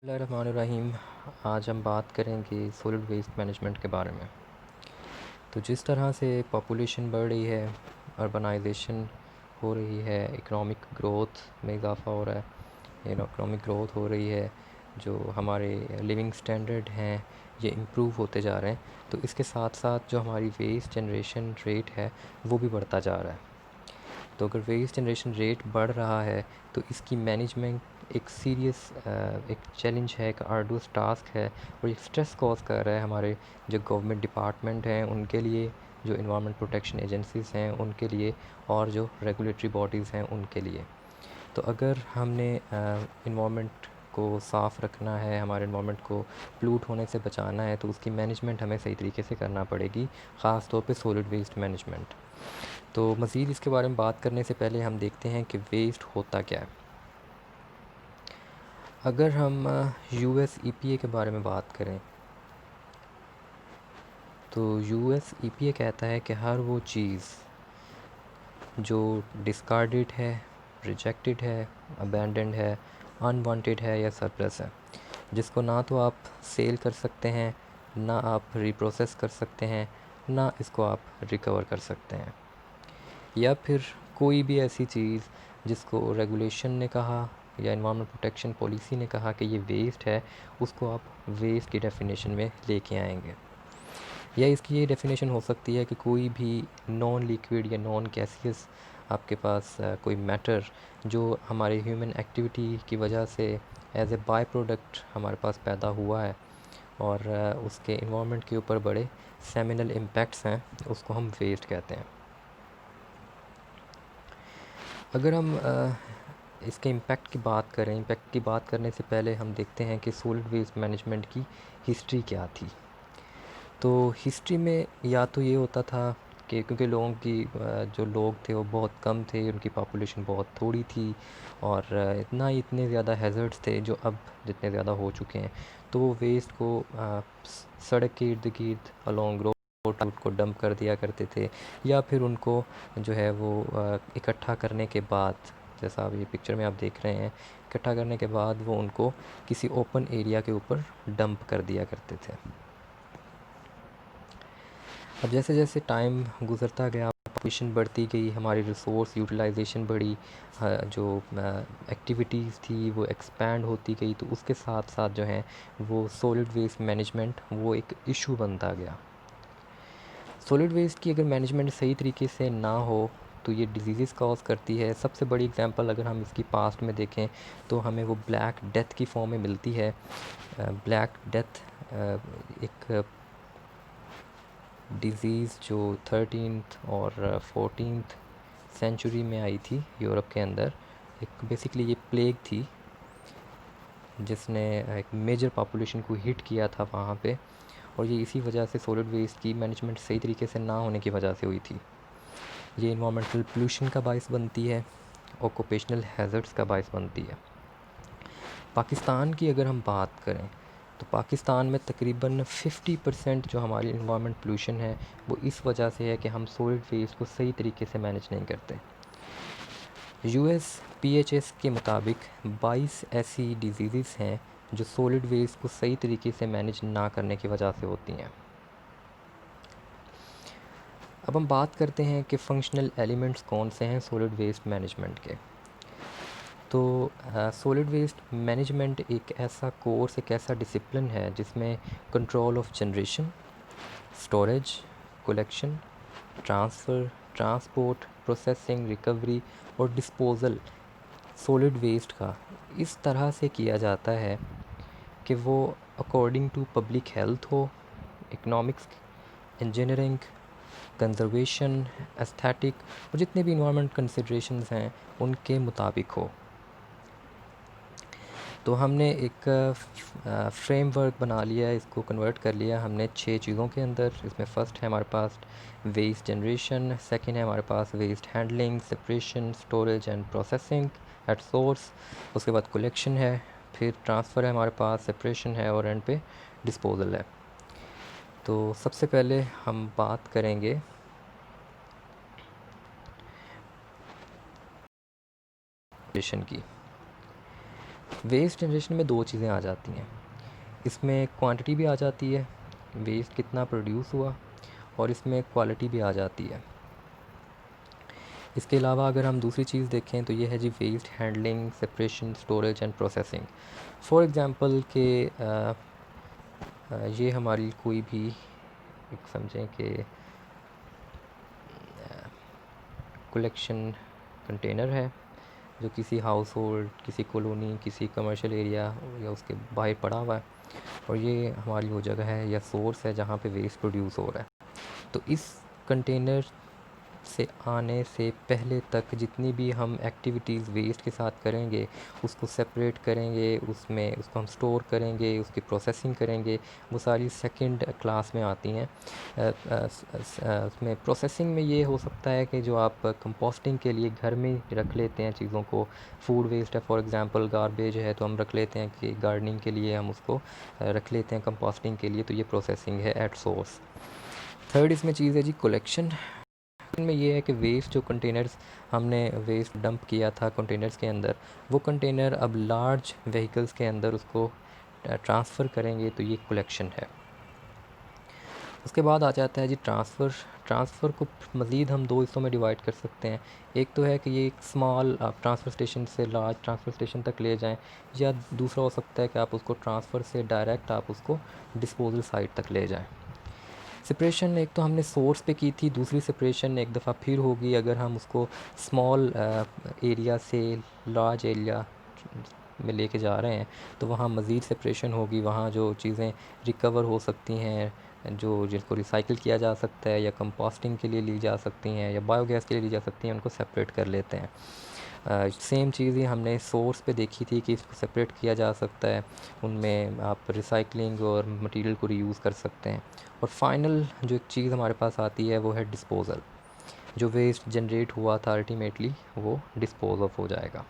बिस्मिल्लाहिर्रहमानिर्रहीम। आज हम बात करेंगे सॉलिड वेस्ट मैनेजमेंट के बारे में। तो जिस तरह से पॉपुलेशन बढ़ रही है, अर्बनाइजेशन हो रही है, इकोनॉमिक ग्रोथ में इजाफ़ा हो रहा है, इकोनॉमिक ग्रोथ हो रही है, जो हमारे लिविंग स्टैंडर्ड हैं ये इम्प्रूव होते जा रहे हैं, तो इसके साथ साथ जो हमारी वेस्ट जनरेशन रेट है वो भी बढ़ता जा रहा है। तो अगर वेस्ट जनरेशन रेट बढ़ रहा है तो इसकी मैनेजमेंट एक सीरियस एक चैलेंज है, एक आर्डुअस टास्क है और एक स्ट्रेस कॉज कर रहा है हमारे जो गवर्नमेंट डिपार्टमेंट हैं उनके लिए, जो इन्वायरमेंट प्रोटेक्शन एजेंसीज़ हैं उनके लिए और जो रेगुलेटरी बॉडीज़ हैं उनके लिए। तो अगर हमने इन्वायरमेंट को साफ़ रखना है, हमारे इन्वायरमेंट को पोल्यूट होने से बचाना है, तो उसकी मैनेजमेंट हमें सही तरीके से करना पड़ेगी, ख़ास तौर पे सॉलिड वेस्ट मैनेजमेंट। तो मज़ीद इसके बारे में बात करने से पहले हम देखते हैं कि वेस्ट होता क्या है। अगर हम यूएस ईपीए के बारे में बात करें तो यूएस ईपीए कहता है कि हर वो चीज़ जो डिस्कार्डेड है, रिजेक्टेड है, अबैंडन्ड है, अनवांटेड है या सरप्लस है, जिसको ना तो आप सेल कर सकते हैं, ना आप रिप्रोसेस कर सकते हैं, ना इसको आप रिकवर कर सकते हैं, या फिर कोई भी ऐसी चीज़ जिसको रेगुलेशन ने कहा या इन्वायरमेंट प्रोटेक्शन पॉलिसी ने कहा कि ये वेस्ट है, उसको आप वेस्ट की डेफिनेशन में लेके आएंगे। या इसकी ये डेफिनेशन हो सकती है कि कोई भी नॉन लिक्विड या नॉन गैसियस आपके पास कोई मैटर जो हमारे ह्यूमन एक्टिविटी की वजह से एज ए बाय प्रोडक्ट हमारे पास पैदा हुआ है और उसके इन्वायरमेंट के ऊपर बड़े सेमिनल इम्पैक्ट्स हैं, उसको हम वेस्ट कहते हैं। अगर हम इसके इम्पैक्ट की बात करें, इम्पैक्ट की बात करने से पहले हम देखते हैं कि सॉलिड वेस्ट मैनेजमेंट की हिस्ट्री क्या थी। तो हिस्ट्री में या तो ये होता था कि क्योंकि लोगों की जो लोग थे वो बहुत कम थे, उनकी पॉपुलेशन बहुत थोड़ी थी और इतने ज़्यादा हैज़र्ड्स थे जो अब जितने ज़्यादा हो चुके हैं, तो वो वेस्ट को सड़क के इर्द गिर्द अलॉन्ग रोड को डंप कर दिया करते थे, या फिर उनको जो है वो इकट्ठा करने के बाद, जैसा आप ये पिक्चर में आप देख रहे हैं, इकट्ठा करने के बाद वो उनको किसी ओपन एरिया के ऊपर डंप कर दिया करते थे। अब जैसे जैसे टाइम गुज़रता गया, पॉपुलेशन बढ़ती गई, हमारी रिसोर्स यूटिलाइजेशन बढ़ी, जो एक्टिविटीज़ थी वो एक्सपैंड होती गई, तो उसके साथ साथ जो है वो सॉलिड वेस्ट मैनेजमेंट वो एक इशू बनता गया। सॉलिड वेस्ट की अगर मैनेजमेंट सही तरीके से ना हो तो ये डिजीज़ कॉज करती है। सबसे बड़ी एग्जांपल अगर हम इसकी पास्ट में देखें तो हमें वो ब्लैक डेथ की फॉर्म में मिलती है। ब्लैक डेथ एक डिज़ीज़ जो 13th और 14th सेंचुरी में आई थी यूरोप के अंदर। एक बेसिकली ये प्लेग थी जिसने एक मेजर पॉपुलेशन को हिट किया था वहाँ पे, और ये इसी वजह से सॉलिड वेस्ट की मैनेजमेंट सही तरीके से ना होने की वजह से हुई थी। ये इन्वामेंटल पोल्यूशन का बायस बनती है, ऑक्यूपेशनल हैज़र्ड्स का बायस बनती है। पाकिस्तान की अगर हम बात करें तो पाकिस्तान में तकरीबन 50% जो हमारी इन्वायरमेंट पोल्यूशन है वो इस वजह से है कि हम सॉलिड वेस्ट को सही तरीके से मैनेज नहीं करते। यूएस पीएचएस के मुताबिक 22 ऐसी डिजीज़ हैं जो सॉलिड वेस्ट को सही तरीके से मैनेज ना करने की वजह से होती हैं। अब हम बात करते हैं कि फंक्शनल एलिमेंट्स कौन से हैं सॉलिड वेस्ट मैनेजमेंट के। तो सॉलिड वेस्ट मैनेजमेंट एक ऐसा कोर्स, एक ऐसा डिसिप्लिन है जिसमें control of generation, storage, collection, transfer, transport, processing, recovery और डिस्पोज़ल सॉलिड वेस्ट का इस तरह से किया जाता है कि वो अकॉर्डिंग टू पब्लिक हेल्थ हो, इकोनॉमिक्स, इंजीनियरिंग, कंजर्वेशन, एस्थेटिक और जितने भी इन्वायरमेंट कंसिडरेशंस हैं उनके मुताबिक हो। तो हमने एक फ्रेमवर्क बना लिया है, इसको कन्वर्ट कर लिया हमने 6 चीज़ों के अंदर। इसमें फ़र्स्ट है हमारे पास वेस्ट जनरेशन, सेकंड है हमारे पास waste handling, separation, storage and processing at source, उसके बाद कलेक्शन है, फिर ट्रांसफ़र है हमारे पास, सेपरेशन है और एंड पे डिस्पोजल है। तो सबसे पहले हम बात करेंगे की। वेस्ट जनरेशन में दो चीज़ें आ जाती हैं, इसमें क्वांटिटी भी आ जाती है, वेस्ट कितना प्रोड्यूस हुआ, और इसमें क्वालिटी भी आ जाती है। इसके अलावा अगर हम दूसरी चीज़ देखें तो ये है जी waste handling, separation, storage and processing. For example के ये हमारी कोई भी एक समझें कि कलेक्शन कंटेनर है जो किसी हाउस होल्ड, किसी कॉलोनी, किसी कमर्शियल एरिया या उसके बाहर पड़ा हुआ है, और ये हमारी वो जगह है या सोर्स है जहाँ पे वेस्ट प्रोड्यूस हो रहा है। तो इस कंटेनर से आने से पहले तक जितनी भी हम एक्टिविटीज़ वेस्ट के साथ करेंगे, उसको सेपरेट करेंगे, उसमें उसको हम स्टोर करेंगे, उसकी प्रोसेसिंग करेंगे, वो सारी सेकंड क्लास में आती हैं। उसमें प्रोसेसिंग में ये हो सकता है कि जो आप कंपोस्टिंग के लिए घर में रख लेते हैं चीज़ों को, फूड वेस्ट है फॉर एग्ज़ाम्पल, गार्बेज है, तो हम रख लेते हैं कि गार्डनिंग के लिए हम उसको रख लेते हैं कंपोस्टिंग के लिए, तो ये प्रोसेसिंग है एट सोर्स। थर्ड इसमें चीज़ है जी कलेक्शन। में ये है कि वेस्ट जो कंटेनर्स हमने वेस्ट डंप किया था कंटेनर्स के अंदर, वो कंटेनर अब लार्ज व्हीकल्स के अंदर उसको ट्रांसफ़र करेंगे, तो ये कलेक्शन है। उसके बाद आ जाता है जी ट्रांसफ़र को मज़ीद हम दो हिस्सों में डिवाइड कर सकते हैं। एक तो है कि ये एक स्मॉल आप ट्रांसफ़र स्टेशन से लार्ज ट्रांसफ़र स्टेशन तक ले जाएं, या दूसरा हो सकता है कि आप उसको ट्रांसफ़र से डायरेक्ट आप उसको डिस्पोजल साइट तक ले जाएं। सेपरेशन एक तो हमने सोर्स पे की थी, दूसरी सेपरेशन एक दफ़ा फिर होगी अगर हम उसको स्मॉल एरिया से लार्ज एरिया में लेके जा रहे हैं, तो वहाँ मज़ीद सेपरेशन होगी। वहाँ जो चीज़ें रिकवर हो सकती हैं, जो जिनको रिसाइकिल किया जा सकता है या कंपोस्टिंग के लिए ली जा सकती हैं या बायोगैस के लिए ली जा सकती हैं, उनको सेपरेट कर लेते हैं। सेम चीज़ ही हमने सोर्स पे देखी थी कि इसको सेपरेट किया जा सकता है, उनमें आप रिसाइकलिंग और मटेरियल को रीयूज़ कर सकते हैं। और फाइनल जो एक चीज़ हमारे पास आती है वो है डिस्पोज़ल। जो वेस्ट जनरेट हुआ था अल्टीमेटली वो डिस्पोज़ ऑफ हो जाएगा।